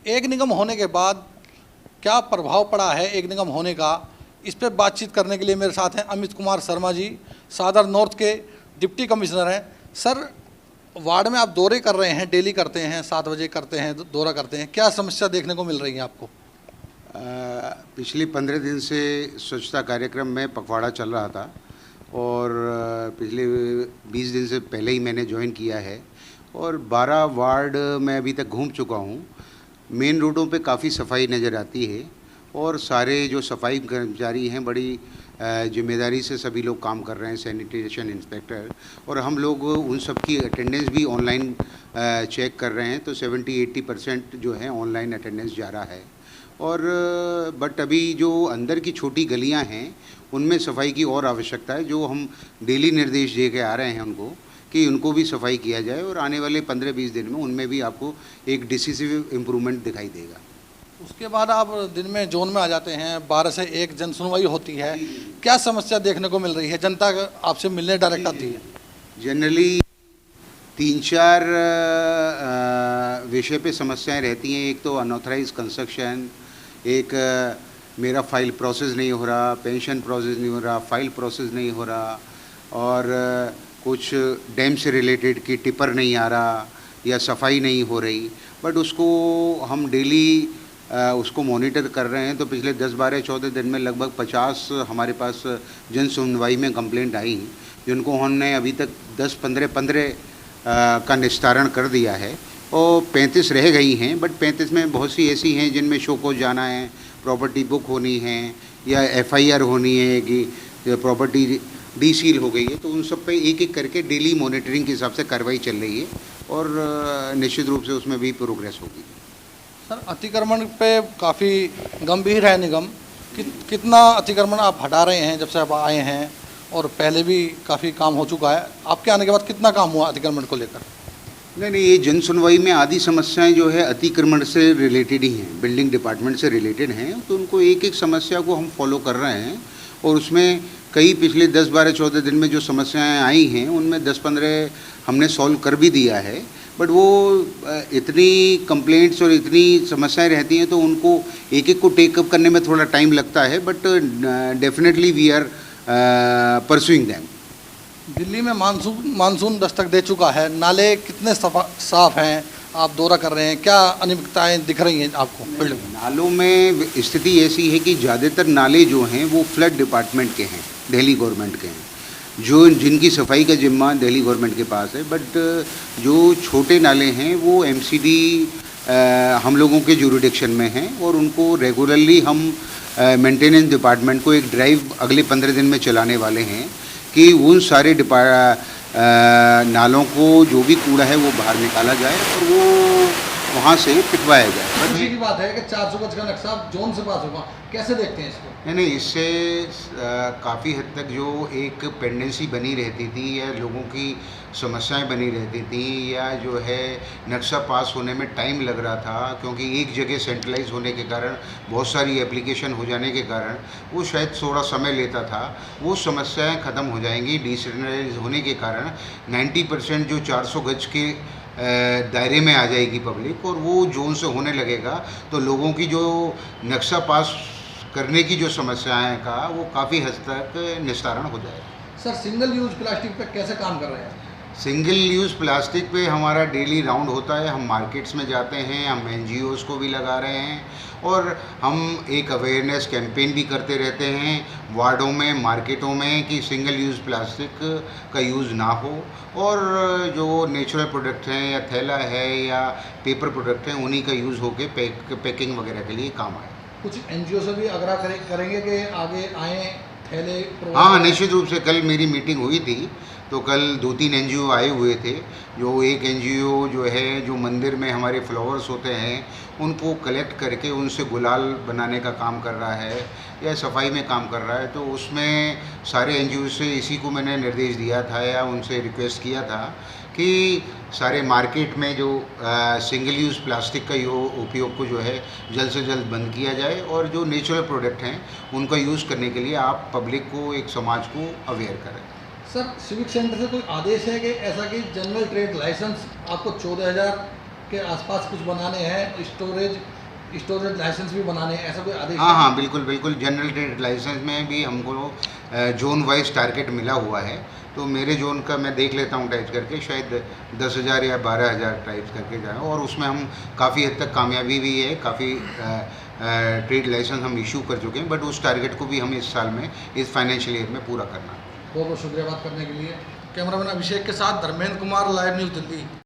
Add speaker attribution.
Speaker 1: एक निगम होने के बाद क्या प्रभाव पड़ा है एक निगम होने का, इस पर बातचीत करने के लिए मेरे साथ हैं अमित कुमार शर्मा जी, सादर नॉर्थ के डिप्टी कमिश्नर हैं। सर, वार्ड में आप दौरे कर रहे हैं, डेली करते हैं, 7 बजे करते हैं, दौरा करते हैं, क्या समस्या देखने को मिल रही है आपको?
Speaker 2: पिछले 15 दिन से स्वच्छता कार्यक्रम में पखवाड़ा चल रहा था और पिछले 20 दिन से पहले ही मैंने ज्वाइन किया है और 12 वार्ड मैं अभी तक घूम चुका हूँ। मेन रोडों पे काफ़ी सफाई नज़र आती है और सारे जो सफाई कर्मचारी हैं बड़ी जिम्मेदारी से सभी लोग काम कर रहे हैं, सैनिटेशन इंस्पेक्टर, और हम लोग उन सब की अटेंडेंस भी ऑनलाइन चेक कर रहे हैं। तो 70-80% जो है ऑनलाइन अटेंडेंस जा रहा है। और बट अभी जो अंदर की छोटी गलियां हैं उनमें सफाई की और आवश्यकता है, जो हम डेली निर्देश दे के आ रहे हैं उनको कि उनको भी सफाई किया जाए और आने वाले 15-20 दिन में उनमें भी आपको एक डिसिसिव इम्प्रूवमेंट दिखाई देगा।
Speaker 1: उसके बाद आप दिन में जोन में आ जाते हैं, 12 से 1 जन सुनवाई होती है, क्या समस्या देखने को मिल रही है? जनता आपसे मिलने डायरेक्ट आती है?
Speaker 2: जनरली 3-4 विषय पे समस्याएं रहती हैं। एक तो अनऑथराइज कंस्ट्रक्शन, एक मेरा फाइल प्रोसेस नहीं हो रहा, पेंशन प्रोसेस नहीं हो रहा, फाइल प्रोसेस नहीं हो रहा, और कुछ डैम से रिलेटेड कि टिपर नहीं आ रहा या सफाई नहीं हो रही। बट उसको हम डेली उसको मॉनिटर कर रहे हैं। तो पिछले 10-12-14 दिन में लगभग 50 हमारे पास जन सुनवाई में कंप्लेंट आई, जिनको हमने अभी तक 10-15 का निस्तारण कर दिया है और 35 रह गई हैं। बट 35 में बहुत सी ऐसी हैं जिनमें शो को जाना है, प्रॉपर्टी बुक होनी है या FIR होनी है कि प्रॉपर्टी डीसील हो गई है। तो उन सब पे एक एक करके डेली मॉनिटरिंग के हिसाब से कार्रवाई चल रही है और निश्चित रूप से उसमें भी प्रोग्रेस होगी।
Speaker 1: सर, अतिक्रमण पे काफ़ी गंभीर है निगम, कितना अतिक्रमण आप हटा रहे हैं जब से आप आए हैं? और पहले भी काफ़ी काम हो चुका है, आपके आने के बाद कितना काम हुआ अतिक्रमण को लेकर?
Speaker 2: नहीं, ये जन सुनवाई में आधी समस्याएं जो है अतिक्रमण से रिलेटेड ही हैं, बिल्डिंग डिपार्टमेंट से रिलेटेड हैं। तो उनको एक एक समस्या को हम फॉलो कर रहे हैं और उसमें कई पिछले 10-12-14 दिन में जो समस्याएं आई हैं उनमें 10-15 हमने सॉल्व कर भी दिया है। बट वो इतनी कंप्लेंट्स और इतनी समस्याएं रहती हैं तो उनको एक एक को टेकअप करने में थोड़ा टाइम लगता है। But definitely we are pursuing them.
Speaker 1: Delhi में मानसून दस्तक दे चुका है, नाले कितने साफ हैं? आप दौरा कर रहे हैं, क्या अनियमितताएं दिख रही हैं आपको?
Speaker 2: नालों में स्थिति ऐसी है कि ज़्यादातर नाले जो हैं वो फ्लड डिपार्टमेंट के हैं, दिल्ली गवर्नमेंट के हैं, जो जिनकी सफाई का जिम्मा दिल्ली गवर्नमेंट के पास है। बट जो छोटे नाले हैं वो MCD हम लोगों के ज्यूरिडिक्शन में हैं और उनको रेगुलरली हम मेंटेनेंस डिपार्टमेंट को एक ड्राइव अगले 15 दिन में चलाने वाले हैं कि उन सारे नालों को जो भी कूड़ा है वो बाहर निकाला जाए और वो वहाँ से पिटवाया जाए।
Speaker 1: खुशी की बात है कि 400 गज का नक्शा जोन से पास होगा, कैसे देखते हैं इसको?
Speaker 2: नहीं, इससे काफ़ी हद तक जो एक पेंडेंसी बनी रहती थी या लोगों की समस्याएं बनी रहती थी या जो है नक्शा पास होने में टाइम लग रहा था, क्योंकि एक जगह सेंट्रलाइज होने के कारण बहुत सारी एप्लीकेशन हो जाने के कारण वो शायद थोड़ा समय लेता था, वो समस्याएं ख़त्म हो जाएंगी। डिसेंट्रलाइज होने के कारण 90% जो 400 गज के दायरे में आ जाएगी पब्लिक और वो जोन से होने लगेगा। तो लोगों की जो नक्शा पास करने की जो समस्याएं का वो काफ़ी हद तक निस्तारण हो जाएगा।
Speaker 1: सर, सिंगल यूज प्लास्टिक पे कैसे काम कर रहे हैं?
Speaker 2: सिंगल यूज़ प्लास्टिक पे हमारा डेली राउंड होता है, हम मार्केट्स में जाते हैं, हम NGOs को भी लगा रहे हैं और हम एक अवेयरनेस कैंपेन भी करते रहते हैं वार्डों में, मार्केटों में कि सिंगल यूज़ प्लास्टिक का यूज़ ना हो और जो नेचुरल प्रोडक्ट हैं या थैला है या पेपर प्रोडक्ट हैं उन्हीं का यूज़ होके पैकिंग वगैरह के लिए काम आए।
Speaker 1: कुछ NGO से भी आग्रह करेंगे कि आगे आएँ थैले?
Speaker 2: हाँ, निश्चित रूप से कल मेरी मीटिंग हुई थी तो कल 2-3 NGO आए हुए थे। जो एक NGO जो है जो मंदिर में हमारे फ्लावर्स होते हैं उनको कलेक्ट करके उनसे गुलाल बनाने का काम कर रहा है या सफाई में काम कर रहा है। तो उसमें सारे NGO से इसी को मैंने निर्देश दिया था या उनसे रिक्वेस्ट किया था कि सारे मार्केट में जो सिंगल यूज़ प्लास्टिक का उपयोग को जो है जल्द से जल्द बंद किया जाए और जो नेचुरल प्रोडक्ट हैं उनका यूज़ करने के लिए आप पब्लिक को, एक समाज को अवेयर करें।
Speaker 1: सर, सिविक सेंटर से कोई आदेश है कि ऐसा कि जनरल ट्रेड लाइसेंस आपको 14,000 के आसपास कुछ बनाने हैं, स्टोरेज लाइसेंस भी बनाने हैं, ऐसा कोई आदेश
Speaker 2: हाँ
Speaker 1: है?
Speaker 2: हाँ बिल्कुल बिल्कुल, जनरल ट्रेड लाइसेंस में भी हमको जोन वाइज टारगेट मिला हुआ है। तो मेरे जोन का मैं देख लेता हूँ टाइप करके, शायद 10,000 या 12,000 टाइप करके जाए, और उसमें हम काफ़ी हद तक कामयाबी भी है, काफ़ी ट्रेड लाइसेंस हम इशू कर चुके हैं। बट उस टारगेट को भी हम इस साल में, इस फाइनेंशियल ईयर में पूरा करना है।
Speaker 1: बहुत बहुत शुक्रिया बात करने के लिए। कैमरामैन अभिषेक के साथ धर्मेंद्र कुमार, लाइव न्यूज़ दिल्ली।